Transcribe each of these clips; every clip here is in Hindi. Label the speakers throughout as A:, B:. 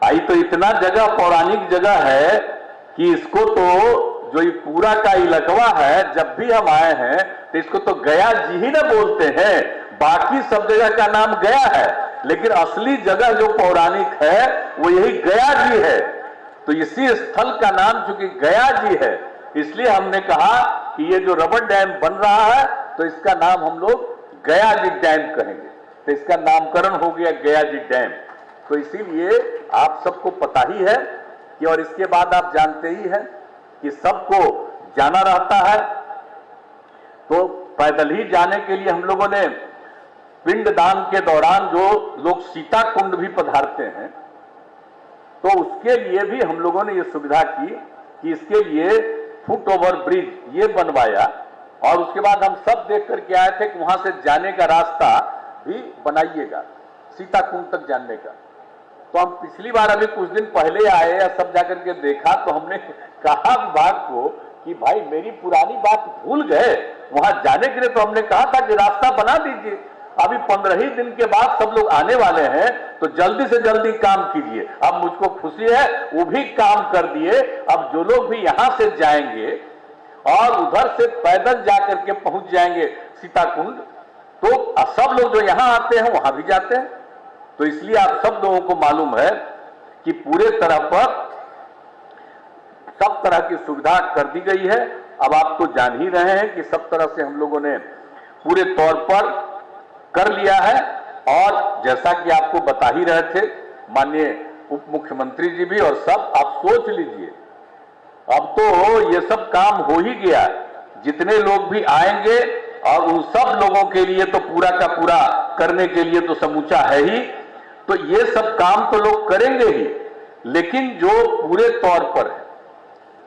A: भाई तो इतना जगह पौराणिक जगह है कि इसको तो जो ये पूरा का इलाकवा है, जब भी हम आए हैं तो इसको तो गया जी ही ना बोलते हैं। बाकी सब जगह का नाम गया है, लेकिन असली जगह जो पौराणिक है वो यही गया जी है। तो इसी स्थल का नाम चूंकि गया जी है, इसलिए हमने कहा कि ये जो रबर डैम बन रहा है तो इसका नाम हम लोग गया जी डैम कहेंगे। तो इसका नामकरण हो गया गया जी डैम। तो इसीलिए आप सबको पता ही है कि, और इसके बाद आप जानते ही हैं कि सबको जाना रहता है, तो पैदल ही जाने के लिए हम लोगों ने पिंडदान के दौरान जो लोग सीता कुंड भी पधारते हैं, तो उसके लिए भी हम लोगों ने ये सुविधा की कि इसके लिए फुट ओवर ब्रिज ये बनवाया। और उसके बाद हम सब देख करके आए थे कि वहां से जाने का रास्ता भी बनाइएगा सीता कुंड तक जाने का। तो हम पिछली बार अभी कुछ दिन पहले आए या सब जाकर के देखा, तो हमने कहा विभाग को कि भाई मेरी पुरानी बात भूल गए, वहां जाने के लिए तो हमने कहा था कि रास्ता बना दीजिए। अभी 15 ही दिन के बाद सब लोग आने वाले हैं, तो जल्दी से जल्दी काम कीजिए। अब मुझको खुशी है वो भी काम कर दिए। अब जो लोग भी यहां से जाएंगे और उधर से पैदल जाकर के पहुंच जाएंगे सीता कुंड, तो सब लोग जो यहां आते हैं वहां भी जाते हैं। तो इसलिए आप सब लोगों को मालूम है कि पूरे तरह पर सब तरह की सुविधा कर दी गई है। अब आप तो जान ही रहे हैं कि सब तरह से हम लोगों ने पूरे तौर पर कर लिया है। और जैसा कि आपको बता ही रहे थे माननीय उप मुख्यमंत्री जी भी, और सब आप सोच लीजिए अब तो ये सब काम हो ही गया। जितने लोग भी आएंगे और उन सब लोगों के लिए तो पूरा का पूरा करने के लिए तो समूचा है ही, तो ये सब काम तो लोग करेंगे ही। लेकिन जो पूरे तौर पर है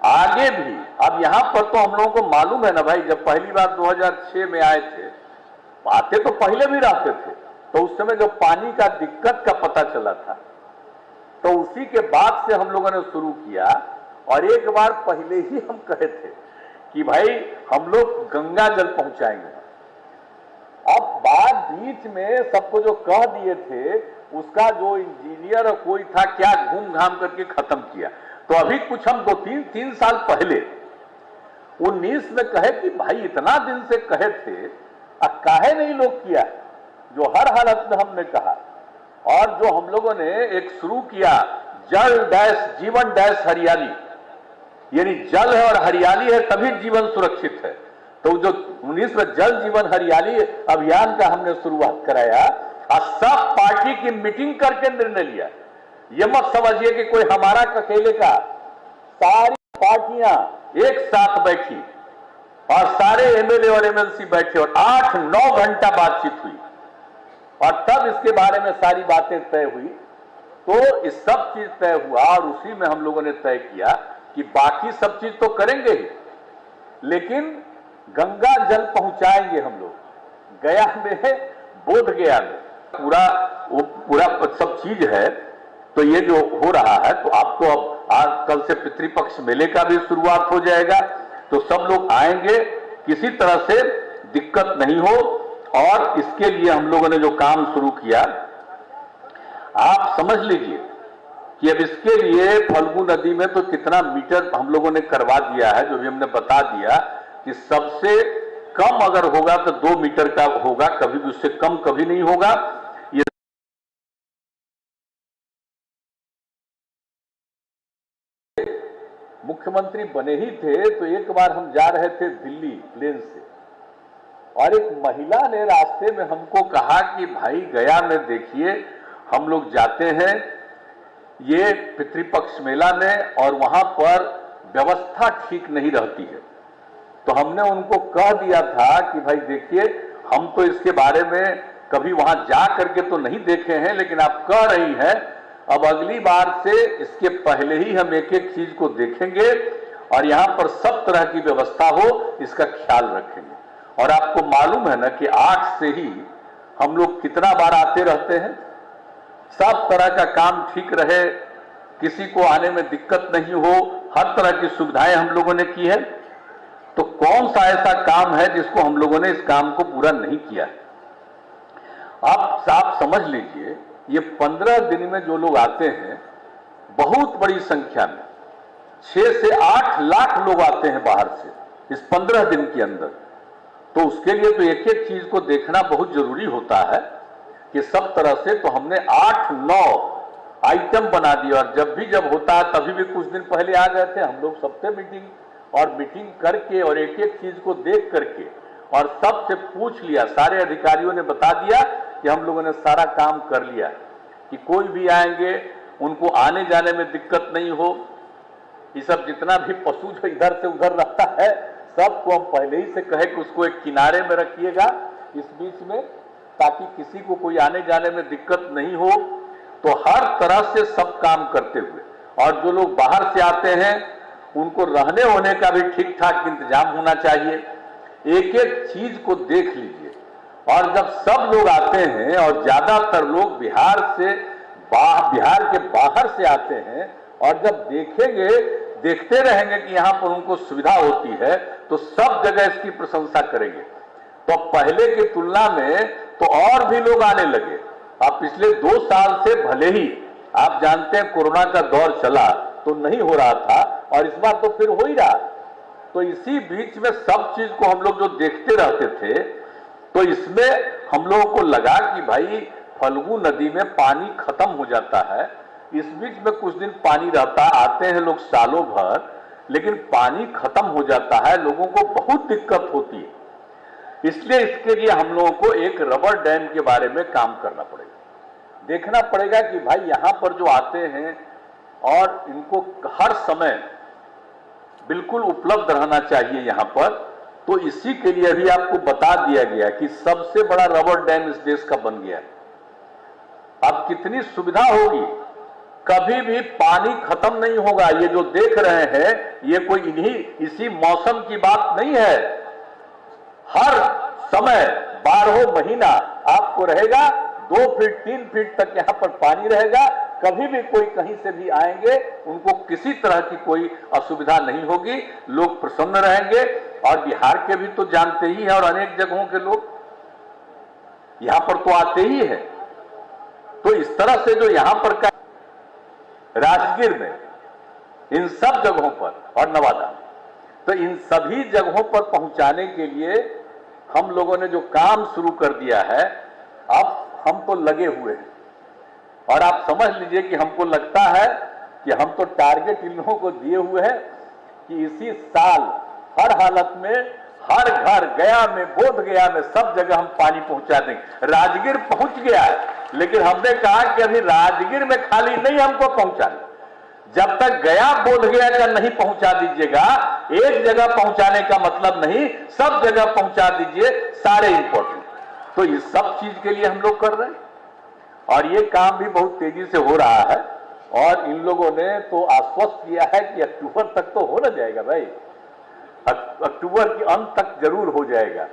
A: आगे भी, अब यहां पर तो हम लोगों को मालूम है ना भाई, जब पहली बार 2006 में आए थे, आते तो पहले भी रहते थे, तो उस समय जो पानी का दिक्कत का पता चला था, तो उसी के बाद से हम लोगों ने शुरू किया। और एक बार पहले ही हम कहे थे कि भाई हम लोग गंगा जल पहुंचाएंगे। अब बाद बीच में सबको जो कह दिए थे, उसका जो इंजीनियर कोई था क्या घूम घाम करके खत्म किया। तो अभी कुछ हम 2-3 साल पहले 19 में कहे कि भाई इतना दिन से कहे थे, अब काहे नहीं लोग किया, जो हर हालत में हमने कहा। और जो हम लोगों ने एक शुरू किया जल डैश जीवन डैश हरियाली, यानी जल है और हरियाली है तभी जीवन सुरक्षित है। तो जो 19 में जल जीवन हरियाली अभियान का हमने शुरुआत कराया और सब पार्टी की मीटिंग करके निर्णय लिया। ये मत समझिए कि कोई हमारा अकेले का, सारी पार्टियां एक साथ बैठी और सारे एमएलए और एमएलसी बैठे और 8-9 घंटा बातचीत हुई और तब इसके बारे में सारी बातें तय हुई। तो इस सब चीज तय हुआ और उसी में हम लोगों ने तय किया कि बाकी सब चीज तो करेंगे ही, लेकिन गंगा जल पहुंचाएंगे हम लोग। गया में, बोध गया में पूरा सब चीज है। तो ये जो हो रहा है, तो आपको अब आज कल से पितृपक्ष मेले का भी शुरुआत हो जाएगा, तो सब लोग आएंगे, किसी तरह से दिक्कत नहीं हो। और इसके लिए हम लोगों ने जो काम शुरू किया, आप समझ लीजिए कि अब इसके लिए फल्गु नदी में तो कितना मीटर हम लोगों ने करवा दिया है, जो भी हमने बता दिया कि सबसे कम अगर होगा तो 2 मीटर का होगा, कभी भी उससे कम कभी नहीं होगा। ये मुख्यमंत्री बने ही थे तो एक बार हम जा रहे थे दिल्ली प्लेन से, और एक महिला ने रास्ते में हमको कहा कि भाई गया में देखिए हम लोग जाते हैं ये पितृपक्ष मेला में और वहां पर व्यवस्था ठीक नहीं रहती है। तो हमने उनको कह दिया था कि भाई देखिए हम तो इसके बारे में कभी वहां जा करके तो नहीं देखे हैं, लेकिन आप कह रही हैं, अब अगली बार से इसके पहले ही हम एक एक चीज को देखेंगे और यहां पर सब तरह की व्यवस्था हो इसका ख्याल रखेंगे। और आपको मालूम है ना कि 8 से ही हम लोग कितना बार आते रहते हैं, सब तरह का काम ठीक रहे, किसी को आने में दिक्कत नहीं हो, हर तरह की सुविधाएं हम लोगों ने की है। तो कौन सा ऐसा काम है जिसको हम लोगों ने इस काम को पूरा नहीं किया है। आप समझ लीजिए ये 15 दिन में जो लोग आते हैं बहुत बड़ी संख्या में 6 से 8 लाख लोग आते हैं बाहर से इस 15 दिन के अंदर। तो उसके लिए तो एक एक चीज को देखना बहुत जरूरी होता है कि सब तरह से तो हमने 8-9 आइटम बना दिए, और जब होता है तभी भी कुछ दिन पहले आ गए थे हम लोग सबसे मीटिंग करके और एक एक चीज को देख करके और सबसे पूछ लिया। सारे अधिकारियों ने बता दिया कि हम लोगों ने सारा काम कर लिया कि कोई भी आएंगे उनको आने जाने में दिक्कत नहीं हो। ये सब जितना भी पशु जो इधर से उधर रहता है सबको हम पहले ही से कहे कि उसको एक किनारे में रखिएगा इस बीच में, ताकि किसी को कोई आने जाने में दिक्कत नहीं हो। तो हर तरह से सब काम करते हुए, और जो लोग बाहर से आते हैं उनको रहने होने का भी ठीक ठाक इंतजाम होना चाहिए। एक एक चीज को देख लीजिए। और जब सब लोग आते हैं और ज्यादातर लोग बिहार के बाहर से आते हैं, और जब देखते रहेंगे कि यहां पर उनको सुविधा होती है तो सब जगह इसकी प्रशंसा करेंगे। तो पहले की तुलना में तो और भी लोग आने लगे। अब पिछले 2 साल से भले ही आप जानते हैं कोरोना का दौर चला तो नहीं हो रहा था, और इस बार तो फिर हो ही रहा। तो इसी बीच में सब चीज को हम लोग जो देखते रहते थे, तो इसमें हम लोगों को लगा कि भाई फल्गु नदी में पानी खत्म हो जाता है। इस बीच में कुछ दिन पानी रहता, आते हैं लोग सालों भर, लेकिन पानी खत्म हो जाता है, लोगों को बहुत दिक्कत होती है। इसलिए इसके लिए हम लोगों को एक रबर डैम के बारे में काम करना पड़ेगा। देखना पड़ेगा कि भाई यहां पर जो आते हैं और इनको हर समय बिल्कुल उपलब्ध रहना चाहिए यहां पर। तो इसी के लिए भी आपको बता दिया गया कि सबसे बड़ा रबर डैम इस देश का बन गया। अब कितनी सुविधा होगी, कभी भी पानी खत्म नहीं होगा। ये जो देख रहे हैं ये कोई इसी मौसम की बात नहीं है। हर समय 12 महीना आपको रहेगा, 2 फीट 3 फीट तक यहां पर पानी रहेगा। कभी भी कोई कहीं से भी आएंगे उनको किसी तरह की कोई असुविधा नहीं होगी, लोग प्रसन्न रहेंगे। और बिहार के भी तो जानते ही हैं, और अनेक जगहों के लोग यहां पर तो आते ही हैं। तो इस तरह से जो यहां पर का राजगीर में, इन सब जगहों पर और नवादा, तो इन सभी जगहों पर पहुंचाने के लिए हम लोगों ने जो काम शुरू कर दिया है, अब हम तो लगे हुए हैं। और आप समझ लीजिए कि हमको लगता है कि हम तो टारगेट इन लोगों को दिए हुए हैं कि इसी साल हर हालत में हर घर, गया में, बोध गया में, सब जगह हम पानी पहुंचा देंगे। राजगीर पहुंच गया है, लेकिन हमने कहा कि अभी राजगीर में खाली नहीं हमको पहुंचाना। जब तक गया बोध गया का नहीं पहुंचा दीजिएगा, एक जगह पहुंचाने का मतलब नहीं, सब जगह पहुंचा दीजिए, सारे इंपॉर्टेंट। तो इस सब चीज के लिए हम लोग कर रहे हैं, और ये काम भी बहुत तेजी से हो रहा है। और इन लोगों ने तो आश्वस्त किया है कि अक्टूबर तक तो हो ना जाएगा भाई, अक्टूबर के अंत तक जरूर हो जाएगा।